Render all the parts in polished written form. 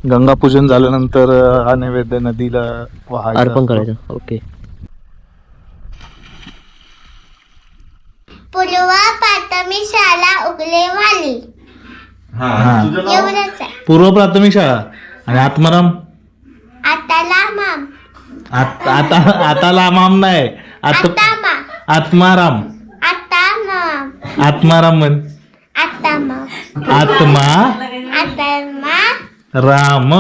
गंगा पूजन झाल्यानंतर हा नैवेद्य नदीला वाहायचा अर्पण करायचं. ओके. पूर्वा प्राथमिक शाळा उगलेवाली. एवढंच आहे. पूर्व प्राथमिक शाळा. आणि आत्माराम आताला माम. आता लामाम नाही, आतामा. आत्माराम. आतामाम. आत्माराम म्हण. आतामाम. आत्मा आतामा. राम.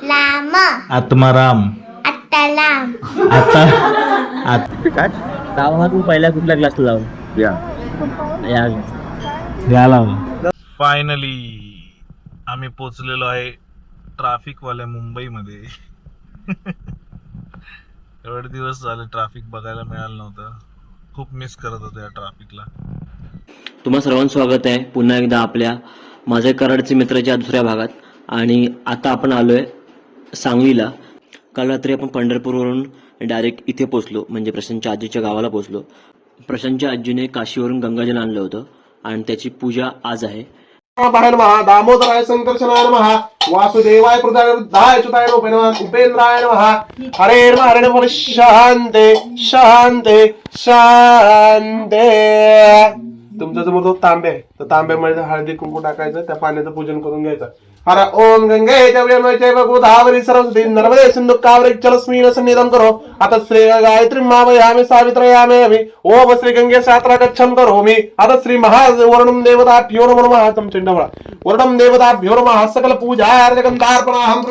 लाम. आत्माराम. आतालाम. आता काय लावा तू पहिल्या कुठल्या क्लासला लावून याला फायनली आम्ही पोचलेलो आहे ट्रॅफिक वाल्या मुंबईमध्ये. एवढे दिवस झाले ट्रॅफिक बघायला मिळालं नव्हतं. खूप मिस करत होतो या ट्रॅफिकला. तुम्हा सर्वांचं स्वागत आहे पुन्हा एकदा आपल्या माझे कराडचे मित्राच्या दुसऱ्या भागात. आणि आता आपण आलोय सांगलीला. काल रात्री आपण पंढरपूरवरून डायरेक्ट इथे पोचलो, म्हणजे प्रशांतच्या आजीच्या गावाला पोचलो. प्रशांतच्या आजीने काशीवरून गंगाजल आणलं होतं आणि त्याची पूजा आज आहे. नमः दामोदराय संकर्षणाय नमः वासुदेवाय प्रदाय च्युताय नमः उपेंद्राय नमः हरे नमः हरे नमः शांते शांते शांते. तुमच्या समोर तो तांबे आहे, तर तांब्यामध्ये हळदी कुंकू टाकायचं, त्या पाण्याचं पूजन करून घ्यायचं. हर ओम गंगे चैव गोदावरी सरस्वती नर्मदे सिंधु कावेरी जलस्मिन् सन्निधं करो. आता श्री गायत्री मावयामि सावित्रयामि अभि ओम श्री गंगे सात्रा गच्छं करोमि. आता श्री महावर्णं देवताभ्यो नमः. चमचंडवळा वर्णं देवताभ्यो नमः. सकल पूजार्चकंतार्पणाहं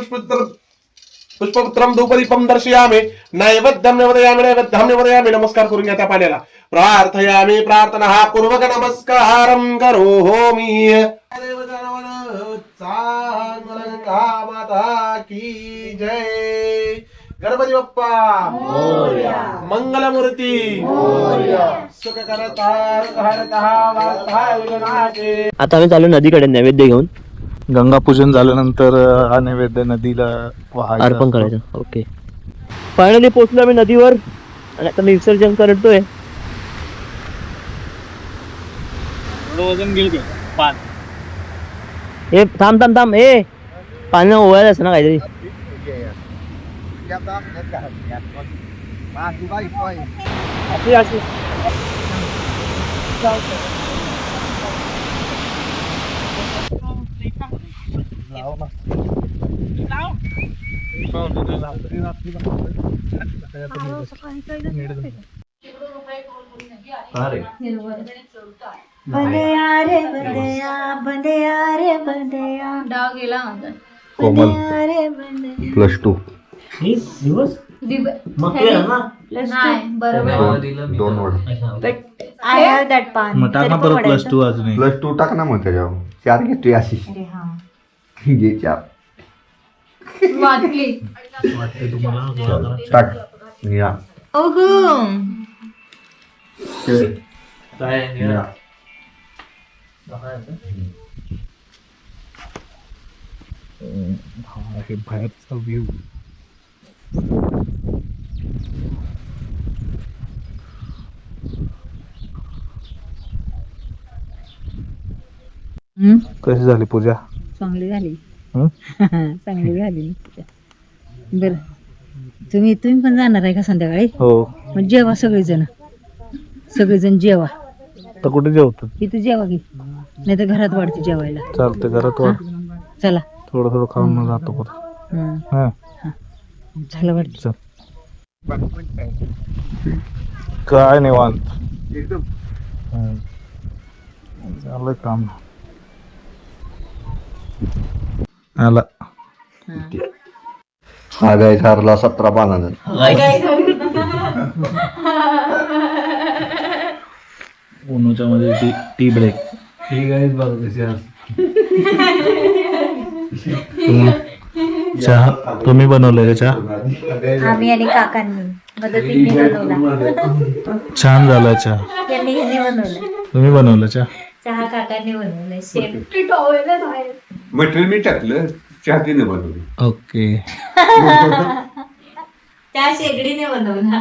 पुष्पपुत्रं धूपदीपं दर्शयामि. नैवेद्यं निवेदयामि. नमस्कार करून घ्या त्या पाण्याला. प्रार्थयामि प्रार्थना पूर्वक नमस्कारं करोमि. गंगा माता की जय. गणपती बाप्पा मंगलमूर्ती सुख करता हरता विघ्नाचे. आता आम्ही चालू नदीकडे नैवेद्य घेऊन. गंगा पूजन झाल्यानंतर हा नैवेद्य नदीला वाहायचा. अर्पण करायचं. ओके. फायनली पोहोचलो आम्ही नदीवर आणि आता मी विसर्जन करतोय. हे थांब थांब थांब. हे पाण्याला ओवायला असं ना काहीतरी. बंदया रे बंदया बंदया रे बंदया. डाव गेला माझा. कोमल रे बंदया. +2 नाही बरोबर. दोन word I have that pan. मग टाक ना परत +2 अजून. +2 टाक ना मग त्याच्यावर. 4 घेतोय अशी अरे हा. घे 4 वाटली. टाक या ओहो. या. बाहेरचा व्ह्यू. कशी झाली पूजा? चांगली झाली. हं? चांगली झाली. बर तुम्ही पण जाणार आहे का संध्याकाळी? हो. मग जेवा सगळेजण जेवा. तर कुठे जेवतो? इथे जेवा की, नाही तर घरात वाढते जेवायला. चालते घरात वाट. चला. थोडं खाऊन मग जातो परत. हा झालं वाटतं. चल. काय निवांत झालं काम. आला हा गाय ठरला 17 पानानं. उन्हाच्या मध्ये टी ब्रेक. ठीक आहे बघ कशी चहा तुम्ही बनवलंय का? चहा आम्ही आणि काकांनी मदतीने बनवला. छान झाला चहा. यांनी बनवलं. तुम्ही बनवलं चहा? चहा काकांनी बनवलाय. सेम. मटेरियल मी टाकलं, चहा तिने बनवली. ओके. त्या शेगडीने बनवला.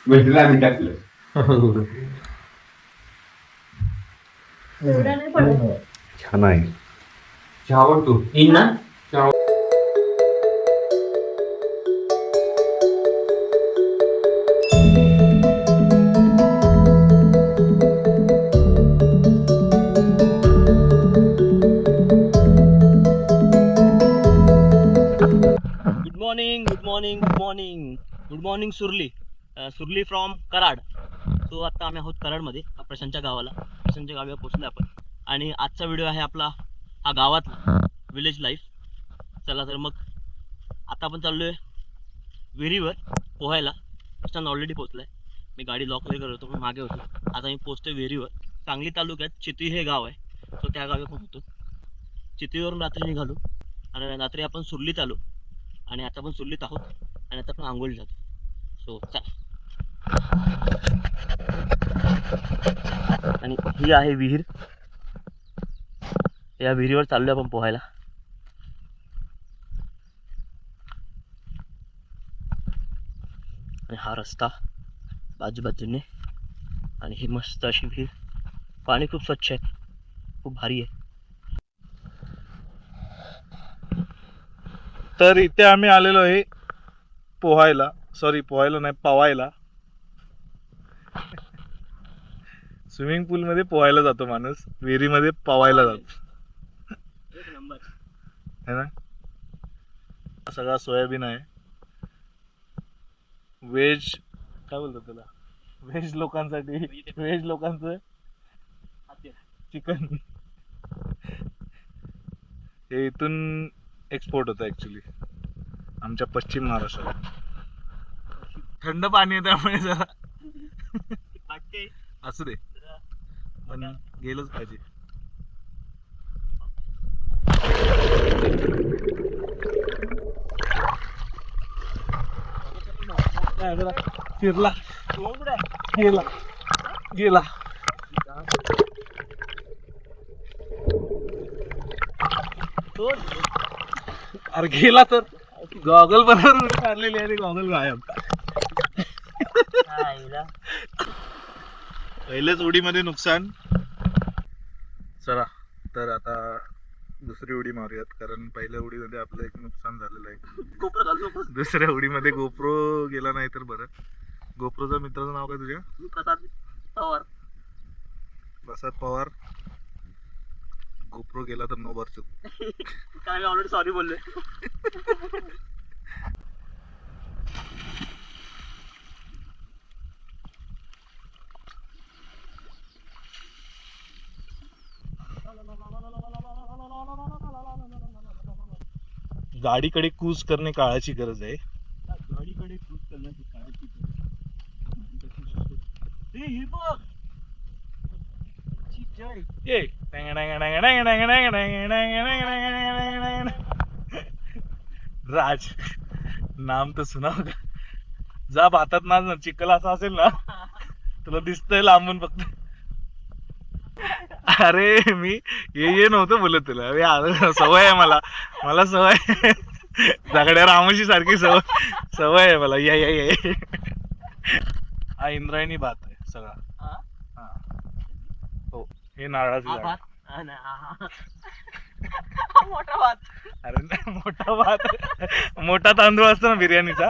मटेरियल आम्ही टाकलं. छान आहे. चहा आवडतो इन ना. Good morning good morning good morning good morning Surli Surli from Karad. So आता आम्ही आहोत कराडमध्ये प्रशांतच्या गावाला. प्रशांतच्या गावाला पोहोचलो आपण आणि आजचा व्हिडिओ आहे आपला हा गावातला विलेज लाईफ. चला तर मग आता आपण चाललोय विहिरीवर पोहायला. प्रशांत ऑलरेडी पोहोचलाय. मी गाडी लॉक वगैरे करत होतो, मी मागे होतो. आता मी पोहोचतोय विहिरीवर. सांगली तालुक्यात चितळी हे गाव आहे. तो त्या गावी पण होतो. चितळीवरून रात्री निघालो आणि रात्री आपण सुरलीत आलो आणि आता पण सुरलीत आहोत आणि आता पण आंघोळी जातो. सो चला. आणि ही आहे विहीर. या विहिरीवर चाललोय आपण पोहायला. आणि हा रस्ता बाजूबाजूने आणि ही मस्त अशी विहीर. पाणी खूप स्वच्छ आहे, खूप भारी आहे. तर इथे आम्ही आलेलो आहे पोहायला. सॉरी, पोहायला नाही, पवायला. स्विमिंग पूल मध्ये पोहायला जातो माणूस, विहिरीमध्ये पवायला जातो. एक नंबर. है ना. सगळा सोयाबीन आहे. व्हेज काय बोलतात त्याला, व्हेज लोकांसाठी, व्हेज लोकांचं चिकन. हे इथून एक्सपोर्ट होतं ऍक्च्युली आमच्या पश्चिम महाराष्ट्रात. थंड पाणी आहे त्यामुळे जरा असू दे, पण गेलंच पाहिजे. फिरला गेला गेला. अरे गेला तर गॉगल बरोबर उडी मारलेली आणि गॉगल गायब. पहिल्याच उडीमध्ये नुकसान. चला तर आता दुसरी उडी मारूयात, कारण पहिल्या उडीमध्ये आपलं एक नुकसान झालेलं आहे. दुसऱ्या उडीमध्ये गोप्रो गेला नाही तर बरं. गोप्रोचा मित्राचं नाव काय तुझ्या? प्रसाद पवार. प्रसाद पवार. गोप्रो गेला तर नो बरचूक. काय ऑलरेडी सॉरी बोलले. गाडीकडे कूच करणे काळाची गरज आहे. गाडीकडे क्रूज करण्याची काळाची गरज. हे बघ. जय. ए, राज नाम तर सुना होगा. जा भातात ना चिखल असा असेल ना, तुला दिसतंय लांबून फक्त. अरे मी ये नव्हतं बोलत तुला. सवय आहे मला सवय. दगड्या रामोशी सारखी सवय आहे मला. या या या. हा इंद्रायणी भात आहे सगळा. हा हो, हे नारळाचं झाड. मोठा भात. अरे नाही, मोठा भात, मोठा तांदूळ असतो ना बिर्याणीचा,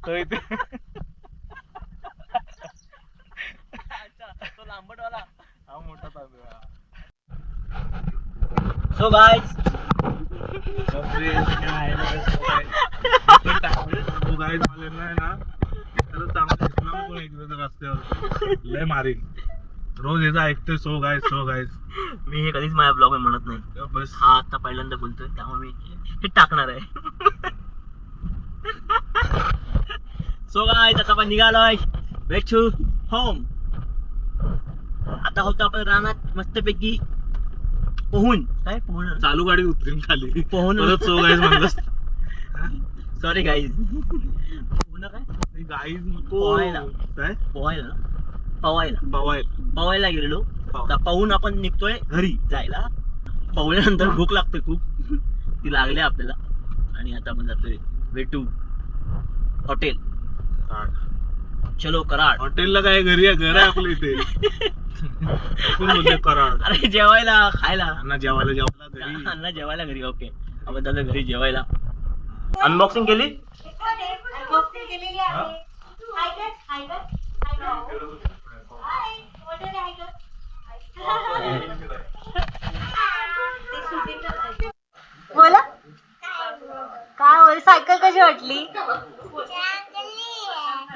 तो इथे. तो लांबटवाला. हा मोठा तांदूळ. सो गाइस, लय मारीन रोज याचा ऐकतोय. सो गाईज मी हे कधीच माझ्या ब्लॉग मध्ये म्हणत नाही. बस. हा आता पहिल्यांदा बोलतोय, त्यामुळे मी हे टाकणार आहे. सो गाइस, आता आपण निघालोय बॅक टू होम. आता होतो आपण रानात मस्तपैकी पोहून. काय पोहणार? चालू गाडी उतरीन खाली. पोहून. परत सो गाईज म्हणलंस. Sorry guys. पोहणं काय? गाईज पोहायला. काय पोहायला पवायला पवायला पवायला गेलेलो. आता पाहून आपण निघतोय घरी जायला. पाहुल्यानंतर भूक लागते खूप, ती लागली आपल्याला. आणि आता आपण जातोय वे टू हॉटेल. चलो कराड. हॉटेलला काय, घरी आहे, घर आहे आपलं इथे. कोण बोलतोय कराड? अरे जेवायला खायला. अण्णा जेवायला घरी. अण्णा जेवायला घरी. ओके. आपण त्याच्या घरी जेवायला. अनबॉक्सिंग केली? बोला काय होईल. सायकल कशी वाटली?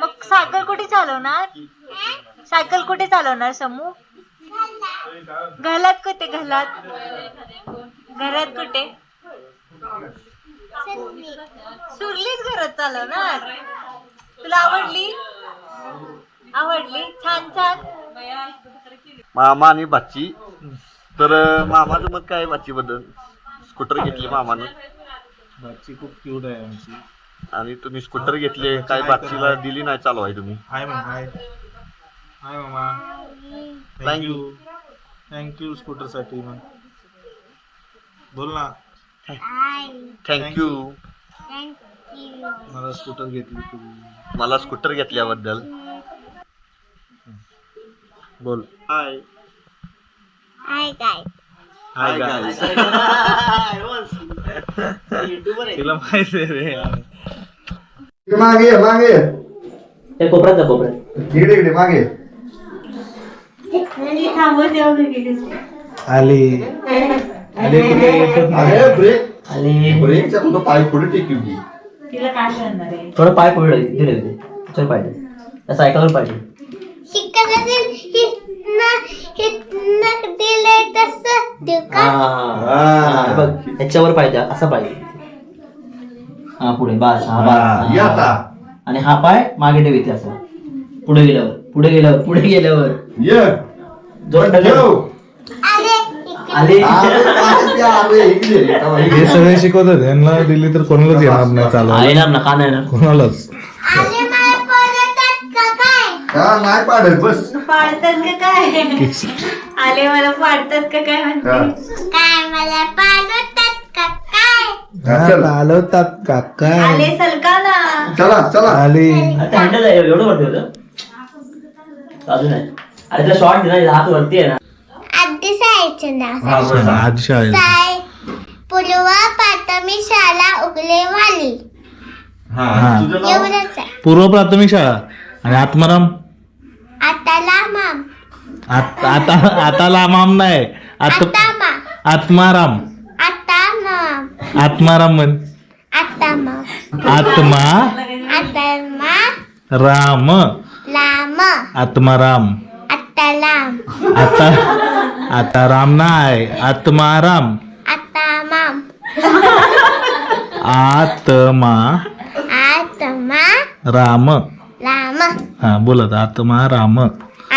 मग सायकल कुठे चालवणार? सायकल कुठे चालवणार समू? घरात कुठे? घरात कुठे? सुरलीच घरात चालवणार. तुला आवडली? छान छान. मामा आणि बाची. तर मामाचं मत काय बाची बद्दल? स्कूटर घेतली मामानं बाची खूप क्यूट आहे आमची. आणि तुम्ही स्कूटर घेतले, काय बाचीला दिली नाही चालवाय तुम्ही? हाय मामा. हाय मामा. थँक्यू. थँक्यू स्कूटर साठी. मग बोल ना. थँक्यू. मला स्कूटर घेतली तुम्ही. मला स्कूटर घेतल्याबद्दल. बोल. हाय. Hi guys. तिला माहिती आहे रे. मागे मागे हे कोपऱ्यात जा, कोपऱ्यात. इकडे मागे आली अरे ब्रेक आणि ब्रेकचा कुठं पाय पुढे टेकली की. थोडं पाय पुढे दिले चल पाहिजे सायकलवर पाहिजे. हा बघ ह्याच्यावर पाहिजे, असं पाहिजे. हा पुढे बस. या आता. आणि हा पाय मागे ठेव इथे असं. पुढे गेल्यावर ये जोरात ढकल. ठेव. आले. हे सगळे शिकवतात. यांना दिली तर कोणालाच येणार नाही चालवायला. येणार ना, का नाही येणार? कोणालाच. नाही पाडत बस. पाडतात का काय? आले मला पाडतात का काय म्हणते? काय मला पाडतात का काय? चालवतात का काय? आले सलका ना. चला आली. आता हँडल आहे एवढं वरती होतं अजून आहे. अरे त्याला शॉर्ट दे ना, हात वरती आहे ना. आधी शाळेचं नाव आज शाळेत. साय पूर्व प्राथमिक शाळा उगलेवाली. एवढंच आहे. पूर्व प्राथमिक शाळा. आणि आत्माराम. आता लांब. आता लामाम नाही. आता मा. आत्माराम. आता मा. आत्माराम म्हण. आता मा. आत्मा आता मा. राम. लांब. आत्माराम. आता लांब. आता राम नाही. आत्माराम. आता माम. आत्मा आत्मा राम. राम. हा बोलत. आत्मा राम.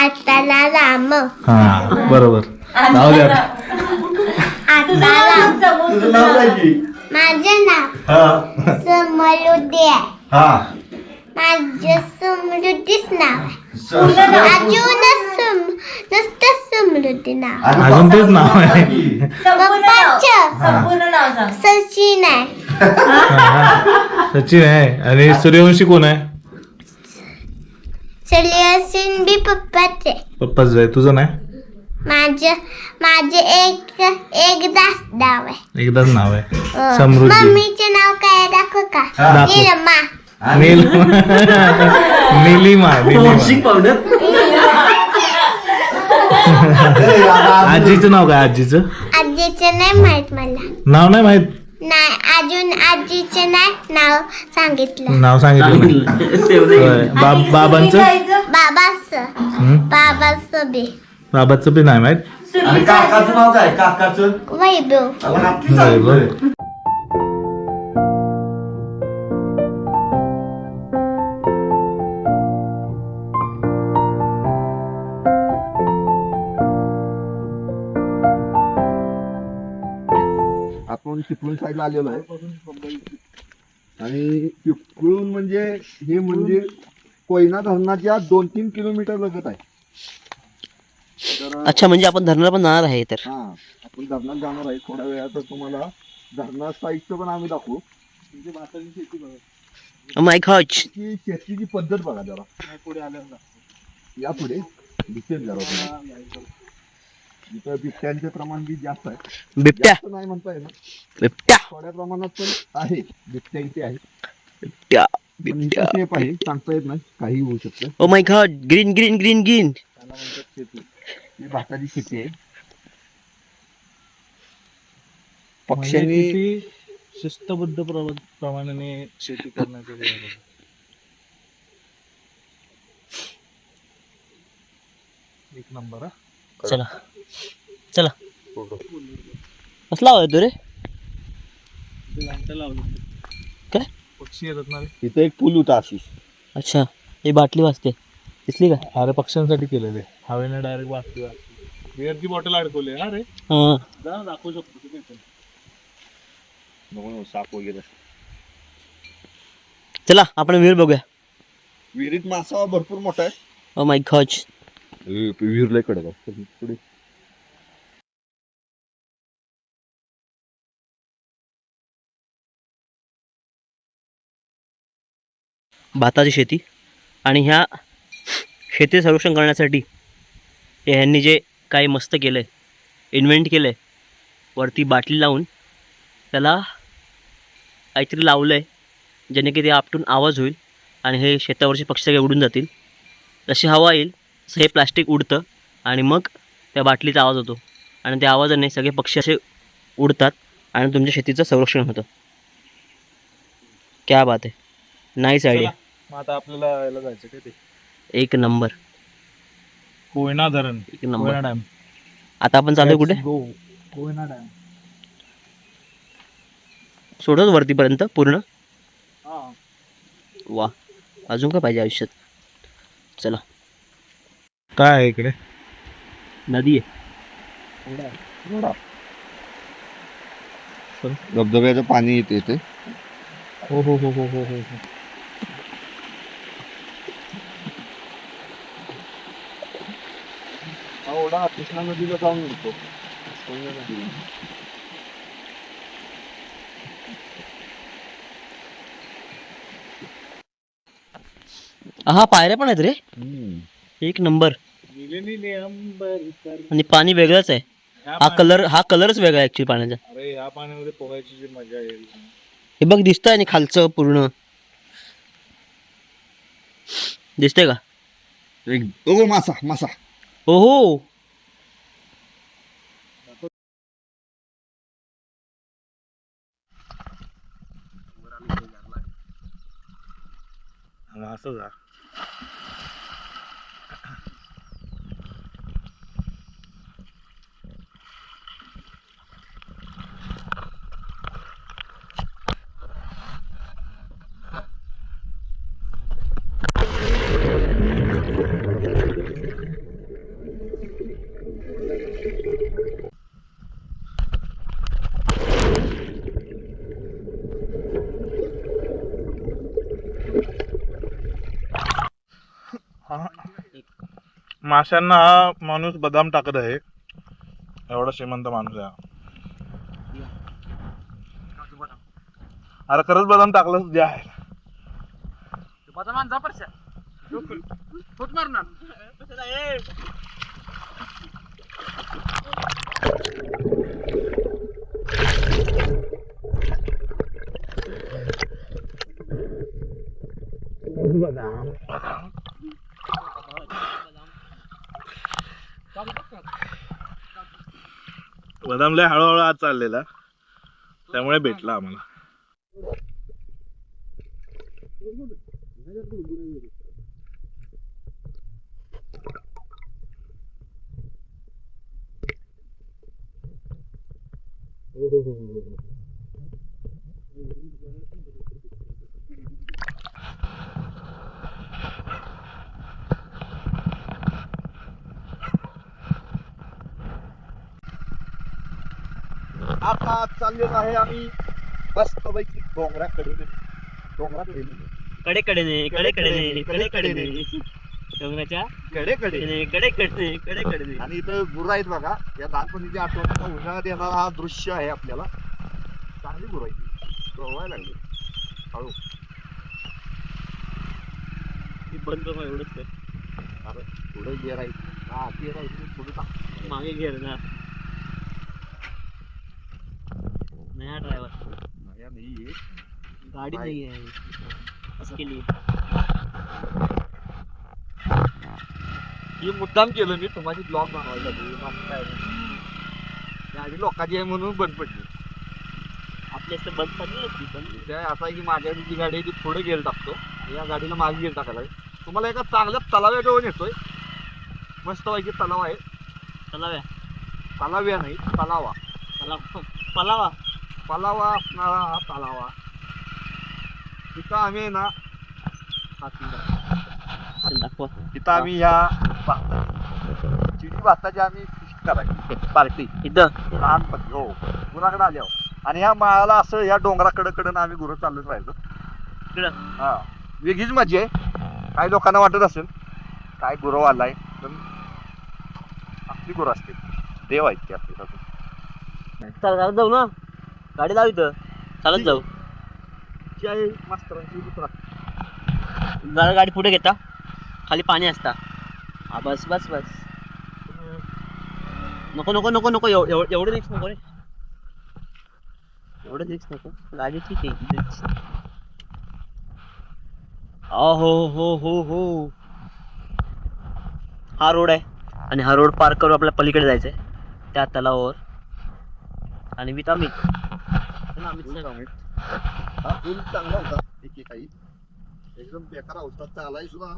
आताला राम. हा बरोबर. नाव द्या. आता राम. माझं नाव समृद्धी आहे. माझं समृद्धीच नाव आहे. अजून नुसतं समृद्धी नाव. अजून तेच नाव आहे. संपूर्ण नाव सांग. सचिन आहे. सचिन आहे. आणि सूर्यवंशी कोण आहे? सलियासिन बी पप्पाचे. पप्पाच आहे. तुझं नाही? माझे एकदाच नाव आहे. एकदाच नाव आहे. समृद्धी. मम्मीचे नाव काय दाखव का? दाखव. निरमा. नीलिमा. पावडर. आजीचं नाव काय? आजीचं आजीचे नाही माहित मला. नाव नाही माहित. नाही अजून आजीचे नाही नाव सांगितलं. नाव सांगितलं नाही. होय. बाबांचं. बाबाचं बी. बाबाचं बी नाही माहित. आणि काकाचं नाव काय? काकाचं वैभव. वैभव. आपण चिपळूण साईडला आलेलो आहे. आणि चिपळूण म्हणजे हे म्हणजे कोयना धरणाच्या 2-3 किलोमीटर लगत आहे. तर अच्छा, म्हणजे आपण धरणाला पण जाणार आहे तर. आपण धरणात जाणार आहे थोड्या वेळात. तुम्हाला धरणा साईडचं पण आम्ही दाखवू. म्हणजे भाताची शेती बघा. माय गॉड. की शेतीची पद्धत बघा जरा. पुढे आल्यावर या पुढे दिसेल जरा. इथं बिबट्यांचे प्रमाण बी जास्त आहे. बिबट्या जास्त नाही म्हणता येणार, बिबट्या थोड्या प्रमाणात पण आहे, बिबट्यांची आहे. बिबट्या पण इथं सेफ आहे, सांगता येत नाही, काही होऊ शकतं. Oh my God, green green green green. त्याला म्हणतात शेती. ही भाताची शेती आहे. पक्ष्यांनी शिस्तबद्ध प्रमाणाने शेती करण्याचं हे आहे. एक नंबर. चला चला. कसला आवाज येतो रे? काय? पक्षी येतात ना रे. इथं एक पूल होता अशी. अच्छा, ही बाटली वाजते, दिसली का? अरे पक्ष्यांसाठी केलेले, हवेने डायरेक्ट वाचते. बिअरची बॉटल अडकवली ना रे. हा. जा दाखवू शकतो तिथे पण. नको साप वगैरे. चला आपण विहीर बघूया. विहिरीत मासा भरपूर मोठा आहे. Oh my God. विहीर लय कडक आहे. पुढे भाताची शेती, आणि ह्या शेती संरक्षण करण्यासाठी ह्यांनी जे काही मस्त केलंय, इन्व्हेंट केलंय, वरती बाटली लावून त्याला काहीतरी लावलंय ज्याने की ते आपटून आवाज होईल आणि हे शेतावरचे पक्षी सगळे उडून जातील. जशी हवा येईल तसं हे प्लास्टिक उडतं आणि मग त्या बाटलीचा आवाज होतो आणि त्या आवाजाने सगळे पक्षी असे उडतात आणि तुमच्या शेतीचं संरक्षण होतं. क्या बात आहे, नाईस आयडिया. मग आता आपल्याला याला जायचं काय ते एक नंबर, कोयना धरण, एक नंबर. कोयना डॅम. आता आपण चालू कुठे? गो कोयना डॅम. सोडत वरतीपर्यंत पूर्ण. हा. वा, अजून काय पाहिजे आयुष्यात? चला. काय आहे इकडे? नदी आहे. धबधब्याचं पाणी येते इथे. हो हो हो हो हो हो. हा ओढा कृष्णा नदीला जाऊन मिळतो. कोयना नदीला. हा, पायऱ्या पण आहेत रे. एक नंबर. आणि पाणी वेगळंच आहे. हा कलरच वेगळा आहे ऍक्च्युली पाण्याचा. अरे या पाण्यामध्ये पोहायची जी मजा येईल. हे बघ, दिसतंय आणि खालचं पूर्ण दिसतंय का? ओ मासा मासा. ओहो, असं जा. माशांना हा माणूस बदाम टाकत आहे. एवढा श्रीमंत माणूस आहे. अरे खरंच बदाम टाकलं जे आहे. बदाम लय हळूहळू आत चाललेला, त्यामुळे भेटला आम्हाला. आता चाललेलो आहे आम्ही मस्तपैकी डोंगराकडे. डोंगराच्या कडे. आणि इथं गुरं आहेत बघा. या लहानपणीच्या आठवणीचा उन्हाळ्यात येणारा हा दृश्य आहे आपल्याला. चांगली गुरं आहे, गवळायला लागली हळू. बंद एवढंच. अरे थोडं गेर आहे. हा ते राहिलं, पुढे टाक. मागे घेर ना नया ड्रायव्हर नाही, नाही आहे. गाडी नाही. नाही आहे इसके लिए हे मुद्दाम केलं मी तुम्हाला ब्लॉग बनवायला बाकी काय नाही. गाडी लोकांची आहे म्हणून बंद पडली. आपल्या इथं बंद पडली ती पण काय असा आहे की माझ्या जी गाडी आहे ती पुढे गेअर टाकतो आणि या गाडीला मागे गेअर टाकायला आहे. तुम्हाला एका चांगल्या तलाव्याजवळ येतोय. मस्त पैकी तलाव आहे. चलाव्या तलाव्या नाही तलावा. पलावा पलावा असणारा हा तलावा. तिथं आम्ही ना दाखवा तिथं आम्ही ह्या चिडी भाताची आम्ही फिश करायची पार्टी इथं लहानपणी. हो गुराकडे आल्यावर आणि ह्या माळाला असं ह्या डोंगराकडे आम्ही गुरं चालत राहिलो. इकडं हा वेगळीच मजा आहे. काही लोकांना वाटत असेल काय गुरव आलाय पण आपली गुरं असते. देव आहेत ते आपली. चालत जाऊ ना गाडी लाव इथं चालत जाऊ ती आहे मास्तरांची दुसरा. जरा गाडी पुढे घेता खाली पाणी असता हा बस बस बस नको नको नको नको एवढं रिक्स नको रे एवढं रिक्स नको गाडी ठीक आहे हो हो हो हो हा रोड आहे आणि हा रोड पार करून आपल्याला पलीकडे जायचंय त्या तलावावर आणि विथ अमित हा पूल चांगला होता काही एकदम बेकार अवस्था चालाय सुद्धा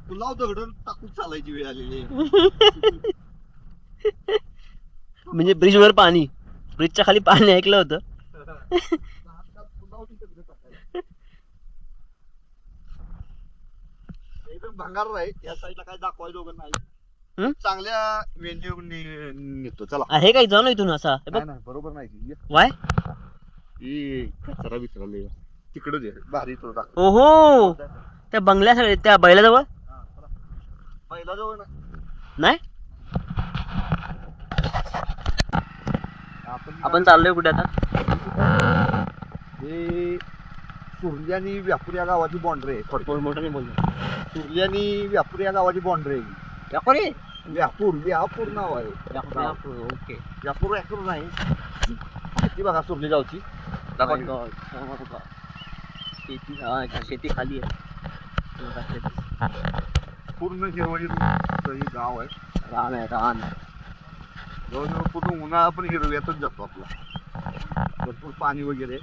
पुलाव दगडून टाकून चालायची वेळ आलेली आहे. म्हणजे ब्रिज वर पाणी ब्रिजच्या खाली पाणी ऐकलं होतं एकदम भंगार आहे या साईडला काय दाखवायचं वगैरे नाही. हम्म? चांगल्या वेन्यू नेतो चला. आहे काही जाऊ ना इथून असा हे बघ नाही नाही बरोबर नाही ती. वाय ही कचरा बिचरा तिकडे दे भारी तो दाखव. ओहो त्या बंगल्या त्या बैलाजवळ पहिला जवळ नाही आपण आपण चाललोय कुठे आता हे सुरली आणि व्यापूर या गावाची बाउंड्री आहे. थोडं मोठं बोललो सुरली आणि व्यापूर या गावाची बाउंड्री आहे. व्यापारी व्यापूर नाव आहे. ओके व्यापूर नाही ती बघा सुरली गावची शेती खाली आहे पूर्ण हिरवळी गाव आहे. रान आहे रान जवळजवळ पूर्ण उन्हाळा पण हिरव्यातच जातो आपला. भरपूर पाणी वगैरे.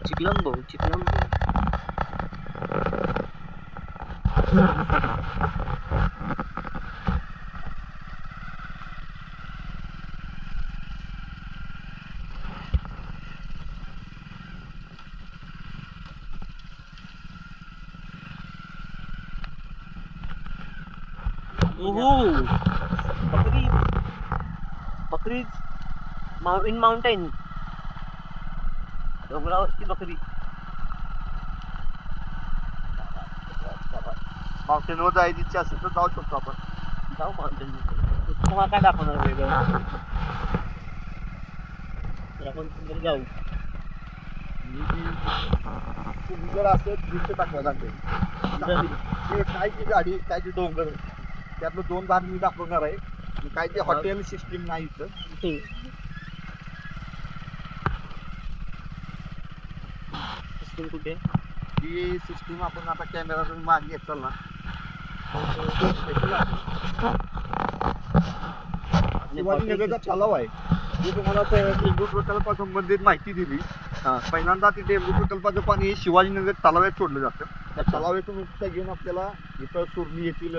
चिखलम भाऊ चिखलम ओहो बकरी इन माउंटेन डोंगरावरची बकरी माउंटेन वर जायची इच्छा असेल तर जाऊ शकतो आपण. जाऊ माउंटेन तुम्हाला काय दाखवणार वेगळं तर आपण सुंदर जाऊ तुम्ही जर असं दृश्य दाखवायला लागले काय ती गाडी काय ती डोंगर त्यातलं 2 भाग मी दाखवणार आहे. काय ते हॉटेल सिस्टीम नाही इथं. कुठे ही सिस्टीम आपण आता कॅमेरा मागे घेत चालला. शिवाजीनगरचा तलाव आहे. मी तुम्हाला टेंबू प्रकल्पा संबंधित माहिती दिली. पहिल्यांदा ते टेंबू प्रकल्पाचं पाणी हे शिवाजीनगर तलावात सोडलं जातं. त्या तलावातून उपसा घेऊन आपल्याला इथं सुरली येथील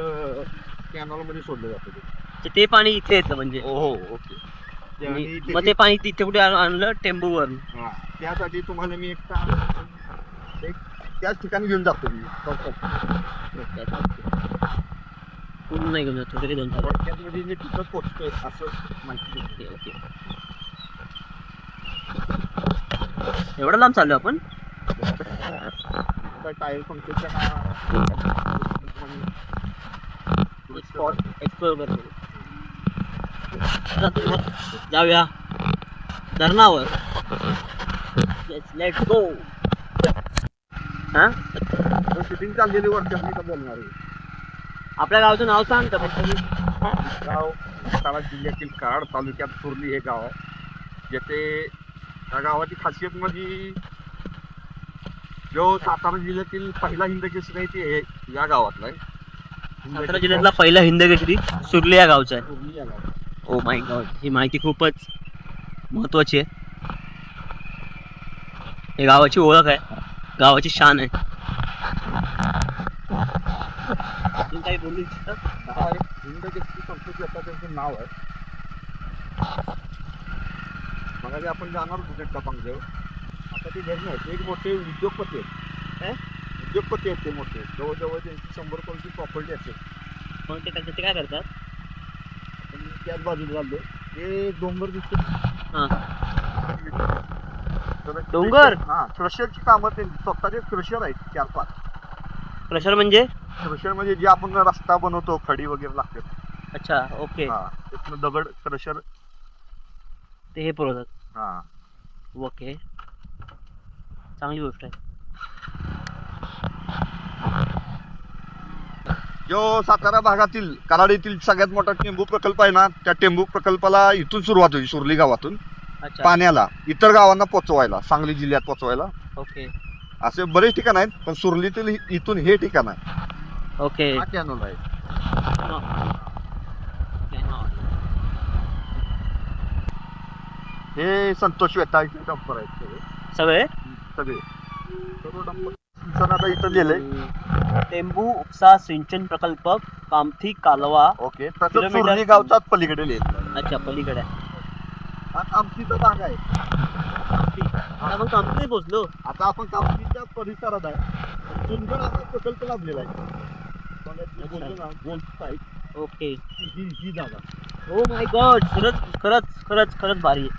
कॅनॉल मध्ये सोडलं जातं. ते पाणी इथे येतं म्हणजे हो ओके. मग ते पाणी तिथे कुठे आणलं टेंबूवर त्यासाठी तुम्हाला मी एक त्याच ठिकाणी घेऊन जातो मी. पूर्ण नाही घेऊन जातो तरी 2 थोडक्यामध्ये मी तिथं पोहोचतोय असं माहिती देते. ओके एवढं लांब चाललो आपण टायर पंक्चरच्या स्पॉट एक्सप्लोर करतो जाऊया धरणावर लेट्स गो हा शूटिंग चाललेली वरती आपली का बोलणार आहे. आपल्या गावचं नाव सांग का गाव सातारा जिल्ह्यातील कराड तालुक्यात सुरली हे गाव आहे. जेथे या गावाची खासियत म्हणजे जो सातारा जिल्ह्यातील पहिला हिंदकेसरी आहे ते या गावातला आहे. सातारा जिल्ह्यातला पहिला हिंदकेसरी सुरली या गावचा आहे. सुरली या गावात. ओ माय गॉड, ही माहिती खूपच महत्वाची आहे. हे गावाची ओळख आहे, गावाची शान आहे. अजून काही बोलू इच्छिता? हिंदकेसरी संतोष याचा त्यांचं नाव आहे. मग आपण जाणार बुजेट टपांगदेव. आता ते घर नाही, एक मोठे उद्योगपती आहेत. उद्योगपती आहेत ते मोठे. जवळजवळ त्यांची 100 कोटीची प्रॉपर्टी असेल. मग ते काय करतात? आपण त्याच बाजूला चाललो. हे डोंगर दिसतो. हा, तर डोंगर? हा, क्रशरची कामं ते स्वतःचे क्रशर आहेत 4-5. प्रेशर म्हणजे? क्रशर म्हणजे जे आपण रस्ता बनवतो, खडी वगैरे लागते. अच्छा, ओके. हा, त्यातनं दगड क्रशर. ते हे पुरवतात. हा, ओके, चांगली गोष्ट आहे. जो सातारा भागातील कराड येथील सगळ्यात मोठा टेंबू प्रकल्प आहे ना, त्या टेंबू प्रकल्पाला इथून सुरुवात होती, सुरली गावातून अच्छा, पाण्याला इतर गावांना पोचवायला, सांगली जिल्ह्यात पोचवायला. ओके असे बरेच ठिकाण आहेत, पण सुरलीतील इथून हे ठिकाण आहे. ओके. हा कॅनॉल आहे. हे संतोष वेताळचे डंपर आहेत सगळे सगळे. सर्व डंपर सिंचन आता इथं लिहिलंय. टेंबू उपसा सिंचन प्रकल्प कामठी कालवा. ओके, तसं किलोमीटर- सुरली गावचाच पलीकडे लिहिलं. अच्छा, पलीकडे. हा कामठीचा भाग आहे. आता मग कामठी पोहोचलो. आता आपण कामठीच्या परिसरात आहे. सुंदर असा प्रकल्प लाभलेला आहे. बोलतो ना, गोल साईड. ओके. ही जागा. ओ माय गॉड, खरंच भारी आहे.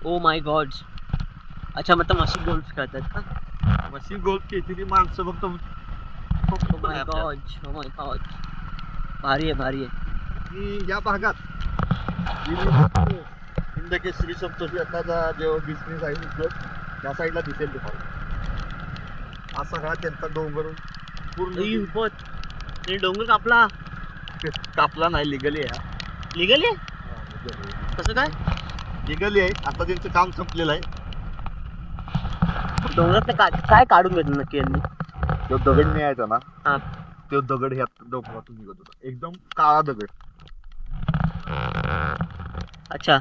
Oh my God. अच्छा, मतलब मशीन गोल्फ खेळतात का? मशीन गोल्फ खेळती माणसं फक्त. ओ माय गॉड, भारी आहे. की या भागात हिंदकेसरी संतोष याचा जो बिझनेस आहे उद्योग त्या साईडला दिसेल तुम्हाला. हा सगळा त्यांचा डोंगर पूर्ण ते डोंगर कापला. कापला नाही, लिगली आहे. लिगली आहे? कसं काय? लिगली आहे. आता त्यांचं काम संपलेलं आहे. डोंगरात काय काढून घेतलं नक्की यांनी? तो दगड मिळायचा ना, हा, तो दगड ह्यात डोंगरातून निघत होता. एकदम काळा दगड. अच्छा.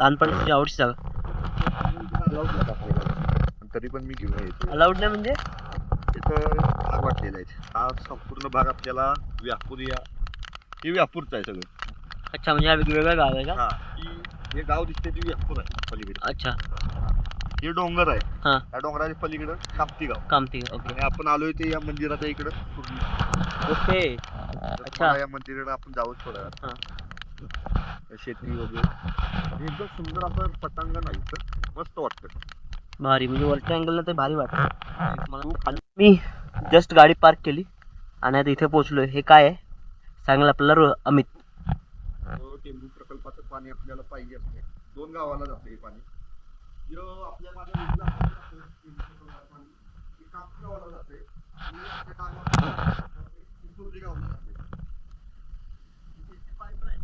लहानपणी तुझी आवडची जागा? तरी पण मी घेऊन यायचो. अलाउड नाही म्हणजे? तिथं भाग वाटलेला आहे. हा संपूर्ण भाग आपल्याला हे व्यापूरचं आहे सगळं. अच्छा, म्हणजे हा वेगवेगळा गाव आहे का? हा, हे गाव दिसते ते व्यापूर आहे पलीकडे. अच्छा, हे डोंगर आहे. हा, या डोंगराच्या पलीकडे कामती गाव. कामठी. ओके आणि आपण आलोय ते या मंदिराच्या इकडं. ओके. अच्छा, या मंदिराला आपण जाऊच थोड्या वेळात. हा, शेती वगैरे एकदम सुंदर असं पटांगण आहे इथं. मस्त वाटतं. भारी. म्हणजे वरच्या अँगलला ते भारी वाटतं. मी जस्ट गाडी पार्क केली आणि आता इथे पोहोचलोय. हे काय आहे सांगाल आपल्याला अमित? टेंबू प्रकल्पाचं पाणी आपल्याला पाहिजे असते. 2 गावाला जातं हे पाणी. जो आपल्या माझ्या टेंबू प्रकल्पाचं पाणी हे कापी गावाला जाते. आणि आपल्या गावाला सुरली गावाला जाते. पाईपलाईन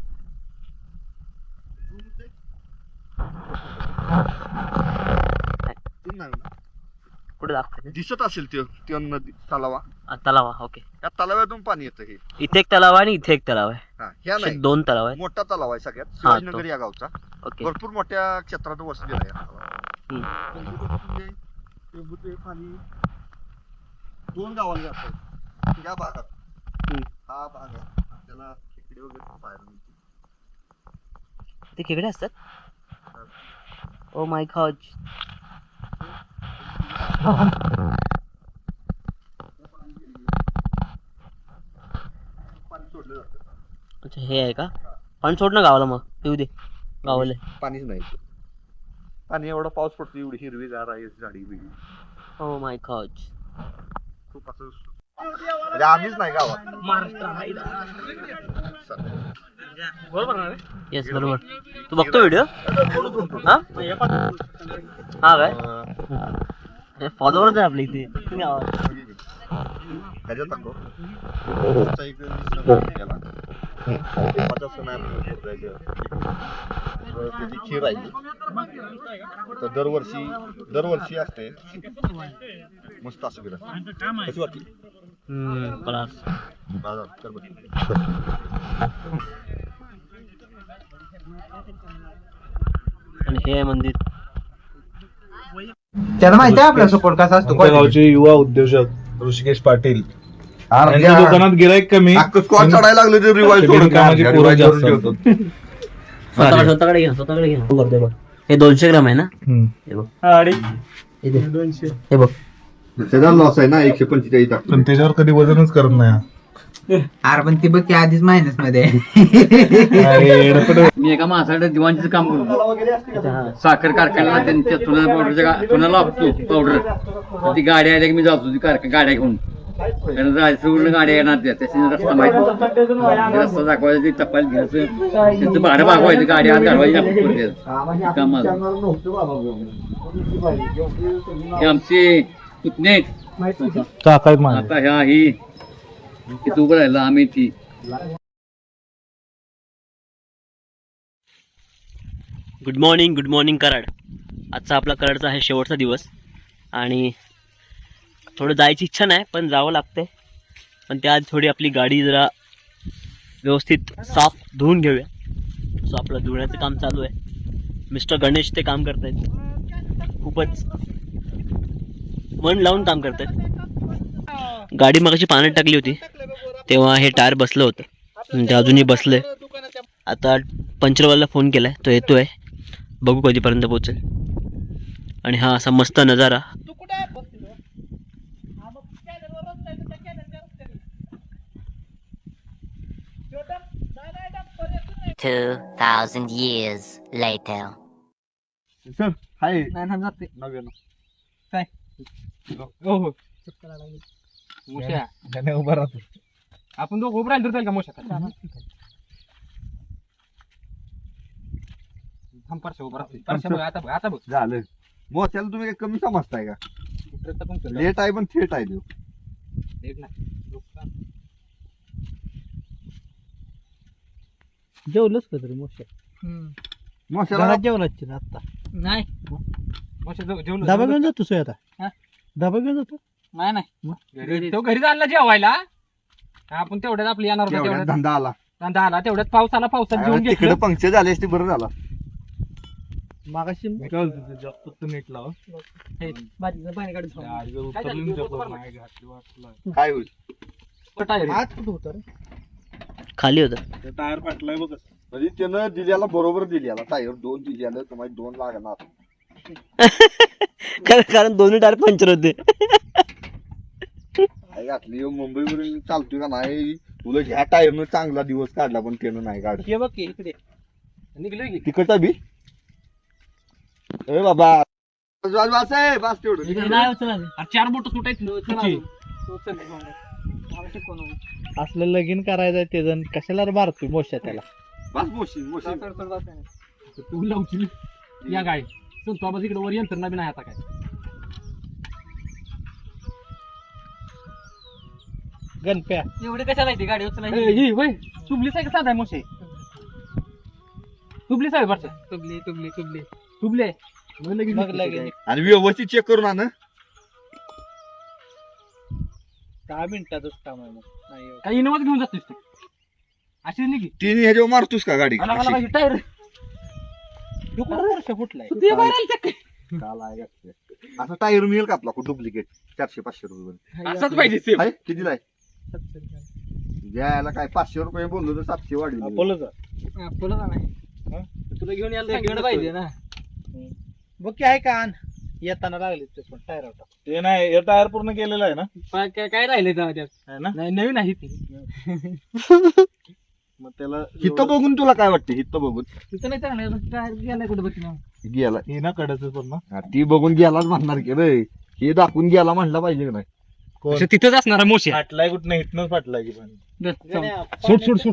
कुठे दाखवते? दिसत असेल ते नदी तलावा. तलावा. ओके. या तलाव्यातून पाणी येतं हे. इथे एक तलाव आहे आणि इथे एक तलाव आहे. हा, ह्या असे नाही, 2 तलाव आहे. मोठा तलाव आहे सगळ्यात शिवाजीनगर या गावचा. ओके. भरपूर मोठ्या क्षेत्रात वसलेला आहे हा तलाव. हम्म. टेंबूचं हे पाणी 2 गावाला जातं या भागात. हा भाग आहे. आपल्याला खेकडे वगैरे पाहायला मिळते. ते खेकडे असतात? Oh my God. पाणी सोडलं जातं. अच्छा, हे आहे का? पाणी सोड ना गावाला, मग पिऊ दे गावाला. पाणीच नाही. पाणी एवढा पाऊस पडतो, एवढी हिरवीगार आहे झाडी बिडी. Oh my God. खूप असं म्हणजे आम्हीच नाही गावात. महाराष्ट्र येस बरोबर. तू बघतो व्हिडिओ? हा काय फॉलोअर्स आहे आपल्या इथे. तुम्ही त्याच्यात टाकतो. त्याची खीर राहिली तर दरवर्षी असते मस्त असं बिरा. कशी वाटली? कर बघ. आणि हे आहे मंदिर. त्याला माहिती आहे आपला सपोर्ट कसा असतो. आमच्या गावचे युवा उद्योजक ऋषिकेश पाटील अरे यांच्या दुकानात गिराईक कमी, अख्खं स्क्वॉट चढायला लागलं ते रिवाईज बिनकामाची पोरं जास्त असतात. स्वतःकडे घे करतोय बघ. हे 200 ग्राम आहे ना? हे बघ. हे बघ. त्याचा लॉस आहे ना 145 टाकतो. पण त्याच्यावर कधी वजनच करत नाही हा. अरे पण ती बघ की आधीच मायनस मध्ये आहे. अरे येडपट. मी एका माणसाकडे दिवाणचं काम करतो. साखर कारखान्याला त्यांच्या चुना लागतो पावडर. ती गाडी आल्या की मी जातो ती गाड्या घेऊन. कारण रायसवरून गाड्या येणार त्याच्या रस्ता माहिती रस्ता दाखवायचा ते टप्प्याला घ्यायचं त्यांचं भाडं भागवायचं गाडी आत घालवायची काम माझं. हे आमचे पुतणे आहेत. आता ह्या ही किती उभं राहिलं आम्ही ती. Good morning Karad. आजचा आपला कराडचा आहे शेवटचा दिवस आणि थोडं जायची इच्छा नाही पण जावं लागतंय. पण त्या आधी थोडी आपली गाडी जरा व्यवस्थित साफ धुवून घेऊया. सो आपलं धुण्याचं काम चालू आहे. मिस्टर गणेश ते काम करतायत, खूपच मन लावून काम करतायत. गाडी मगाशी पाण्यात टाकली होती तेव्हा हे टायर बसलं होतं, ते अजूनही बसलंय. आता पंचरवाल्याला फोन केलाय, तो येतोय, बघू कधीपर्यंत पोहोचेल. आणि हा असा मस्त नजारा. $2,000 years later. सर हाय उभा राहतो. आपण दोघं उभं राहिलो का मोशा आता बघ झालं. मोठ्याला तुम्ही काय कमी समजताय का? लेट आहे पण थेट आहे देऊ. जेवलंच का तरी मोशा मोठ्याला जेवलाच आता नाही. डबा घेऊन जातो सोय आता. डबा घेऊन जातो नाही तो घरी जायला जेवायला. आपण तेवढ्यात आपली येणार होता तेवढ्यात धंदा आला. धंदा आला तेवढ्यात पाऊस आला. पावसात जेवून तिकडे घेतलं पंक्चर झाले असते बरं झाला. मागाशी जास्त नीट लाव. पाणी काय होईल? खाली होतं. टायर फाटलाय बघ. म्हणजे त्यानं दिल्याला बरोबर दिल्याला टायर 2 दिल्याला तुम्हाला 2 लागणार. कारण दोन्ही टायर पंक्चर होते. काय घातली मुंबईवरून चालतोय का नाही? तुला ह्या टायरनं चांगला दिवस काढला पण त्यानं नाही काढला. बघ इकडे निघलोय की तिकडचा बी ए बाबा बस तेवढं. 4 बोट सुटायची. असलं लगीन करायचं ते जण कशाला मारतोय मोशा त्याला. बस मोशी तू लावची या गाडी संतो इकडे वर यंत्रणा बी नाही आता काय. गणप्या एवढे कशाला येते गाडी उचलायची. तुबलीच आहे का साधा मोशे? तुबलीच आहे बरं. तुबले आणि व्यवस्थित चेक करून आण. 10 मिनिटातच काम आहे. मग काही इनोवाच घेऊन जातोस तू अशी निघी 3 ह्याच्यावर मारतोस का गाडी? टायर फुटलाय. असा टायर मिळेल का आपला डुप्लिकेट 400-500 रुपये? असंच पाहिजे. कितीला आहे? द्यायला काय 500 रुपये बोललो तर 700 वाढली. तुला घेऊन यायला पाहिजे ना. बघ की आहे का येताना लागले ते पण टायर होता. ते नाही, हे टायर पूर्ण केलेलं आहे ना. काय राहिले त्यात ना नाही नवीन आहे ती. मग त्याला हिथं बघून तुला काय वाटतं? हिथं बघून तिथं नाही चांगलं टायर गेलाय कुठे बघ गेला. हे ना कडच पूर्ण. ती बघून गेलाच म्हणणार की रे. हे दाखवून गेला म्हणलं पाहिजे का नाही? तिथंच असणार मोशी फाटलाय कुठं? इथनच फाटलाय की पण. सुट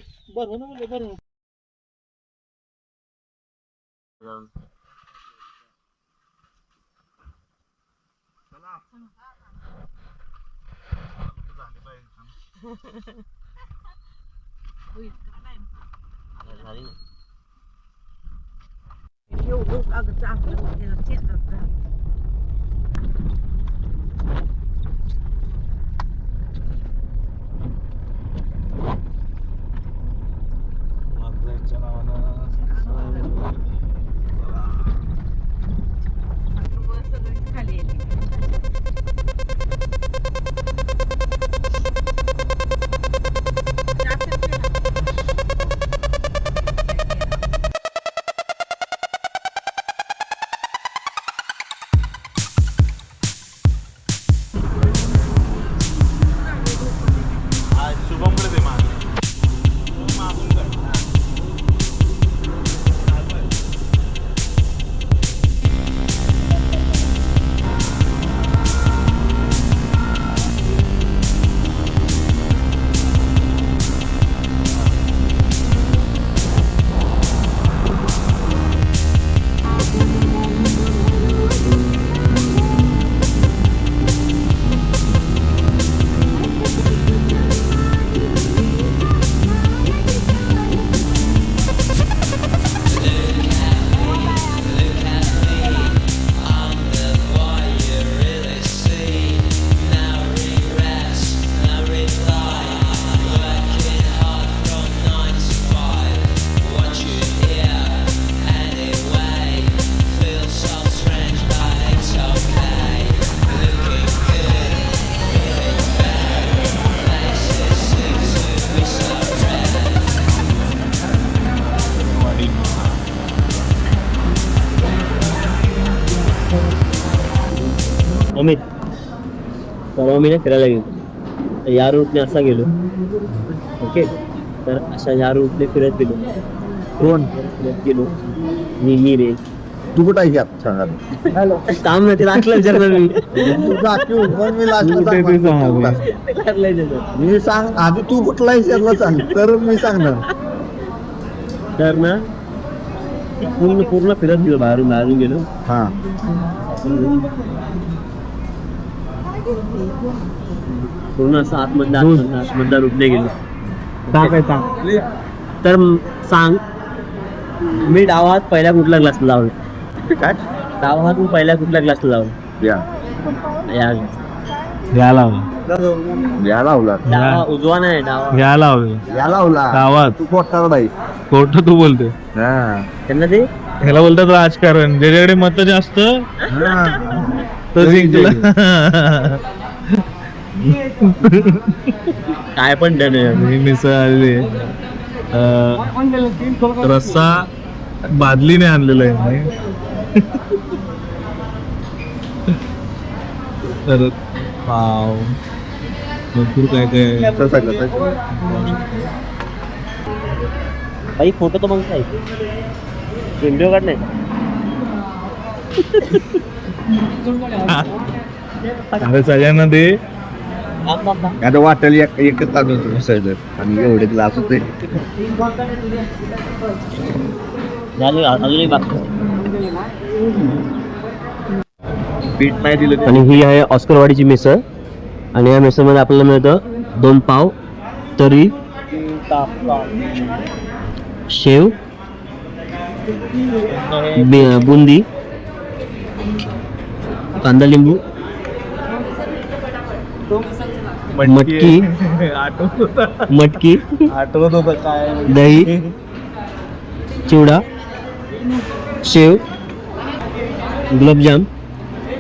शुभमकडे दे माझं. अमित, परवा मी ना फिरायला गेलो, या रूटने असा गेलो. ओके, तर अशा या रूटने फिरत गेलो. कोण फिरत गेलो मी रे. तू कुठं आहे आता सांगा. काम नाही, तिला असलं विचारणार मी. तू जा की, मग मी मी सांग आधी तू कुठला विचारला सांग तर मी सांगणार. तर ना पूर्ण फिरत गेलो, बाहेरून गेलो. हा पूर्ण असं आतमधल्या रूटने गेलो. तर सांग, मी डावा हात पहिल्या कुठल्या क्लासला लावलो? काय डावा हात मी पहिल्या कुठल्या क्लासला लावलो? या लावला. या लावला डावा, उजवा नाही, डावा. या लावला. या लावला गावात तू कोटार नाही. खोटं तू बोलते. त्यांना ते ह्याला बोलतात राजकारण. ज्याच्याकडे मत जास्त तो जिंकला. काय पण डन आहे. मिसळ रस्सा बादलीने आणलेला आहे. तर पाव भरपूर काय काय. बाई फोटो तर मग काय व्हिडिओ काढ नाही. अरे सगळ्यांना दे. आता वाटेल एकच तांदूळ आणि एवढे ग्लास होते. अजून एक बाकी. पीठ नाही दिलं आणि ही आहे ऑस्करवाडीची मिसळ. आणि या मिसळमध्ये आपल्याला मिळतं 2 पाव, तरी, शेव, बुंदी, कांदा लिंबू, मटकी, आठवत होत काय. दही, चिवडा, शेव, गुलाबजाम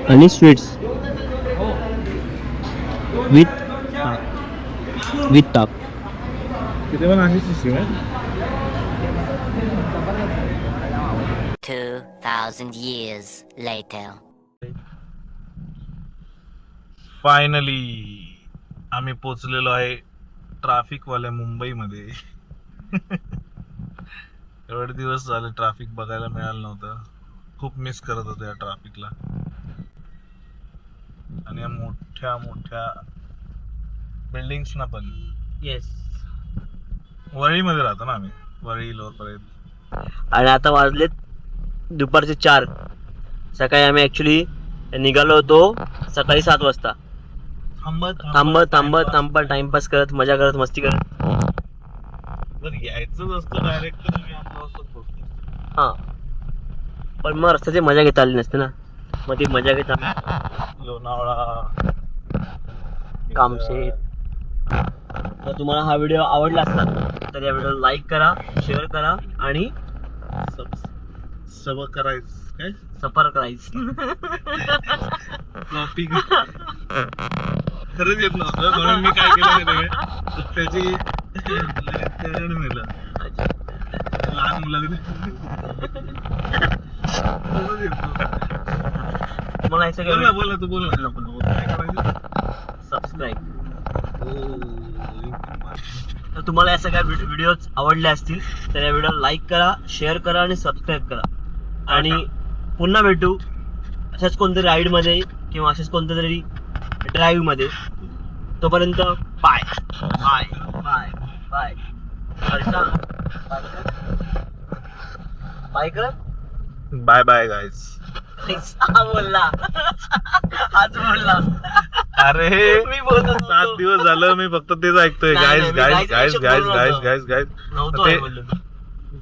आणि स्वीट्स विथ ताप. तिथे पण आहे सिस्टीम आहे. 2,000 years later. फायनली आम्ही पोचलेलो आहे ट्रॅफिक वाल्या मुंबईमध्ये. एवढे दिवस झाले ट्रॅफिक बघायला मिळालं नव्हतं. खूप मिस करत होतो या ट्रॅफिकला. आणि या मोठ्या मोठ्या बिल्डिंग्स ना पण. येस. वरळीमध्ये राहतो ना आम्ही, वरळी लोअर परळ. आणि आता वाजलेत दुपारचे 4. सकाळी आम्ही ऍक्च्युली निघालो होतो सकाळी 7 वाजता. थांबत टाइमपास करत, मजा करत, मस्ती करत. यायचंच असतं डायरेक्ट तुम्ही 8 वाजता पोहोचतो. हा, पण मग रस्त्याची मजा घेता आली नसते ना, मग ती मजा घेता लोणावळा, कामशेत. तर तुम्हाला हा व्हिडिओ आवडला असला तर या व्हिडिओला लाईक करा, शेअर करा आणि सब करायचं काय सबस्क्राईब. कॉपी खरंच येत नव्हतं म्हणून मी काय केलं माहिती आहे? त्याची नेलं लहान मुलाला तुम्हाला याचं बोल ना, बोल ना, तू बोल ना. नको काय करायचं? सबस्क्राईब. तर तुम्हाला या सगळ्या व्हिडिओज आवडले असतील तर या व्हिडिओला लाईक करा, शेअर करा आणि सबस्क्राईब करा. आणि पुन्हा भेटू अशाच कोणत्या राईड मध्ये किंवा अशाच कोणत्या तरी ड्राईव्ह मध्ये. तोपर्यंत bye bye bye bye. Bye कर. Bye bye guys. बोलला आज बोलला. अरे मी बोलतो 7 दिवस झालं मी फक्त तेच ऐकतोय. नाही, गाईज नाही, मी गाईज गाईज गाईज बोललो गाईज नव्हतो. गाईज गाईज नव्हतो ते- बोललो.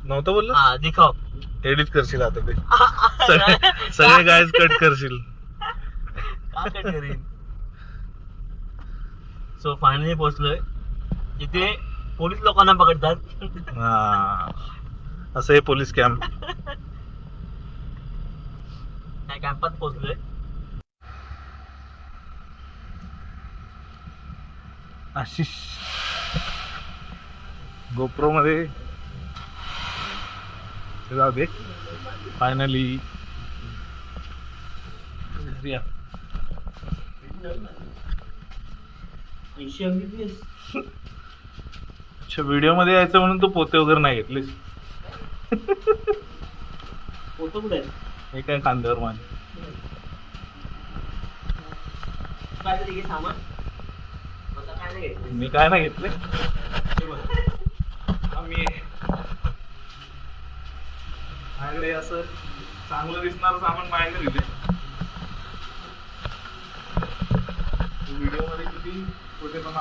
नव्हतं बोललं. हा दिखाव. एडिट करशील आता ते सगळे गाईज कट करशील. सो फायनली पोहोचलोय जिथे पोलीस लोकांना पकडतात. हा, असं हे पोलीस कॅम्प. त्या कॅम्पात पोहोचलोय. आशिष गोप्रो मध्ये जाऊ दे. फायनली अच्छा, व्हिडिओ मध्ये यायचं म्हणून तू पोते वगैरे नाही घेतलीस. फोटो कुठे आहे? हे काय खांद्यावर माझ्या. काय तरी घे सामान. आता काय नाही घेतलं. मी काय नाही घेतले. मी माझ्याकडे असं चांगलं दिसणारं सामान माझ्याकडे दिले. व्हिडिओ मध्ये किती छोटे पण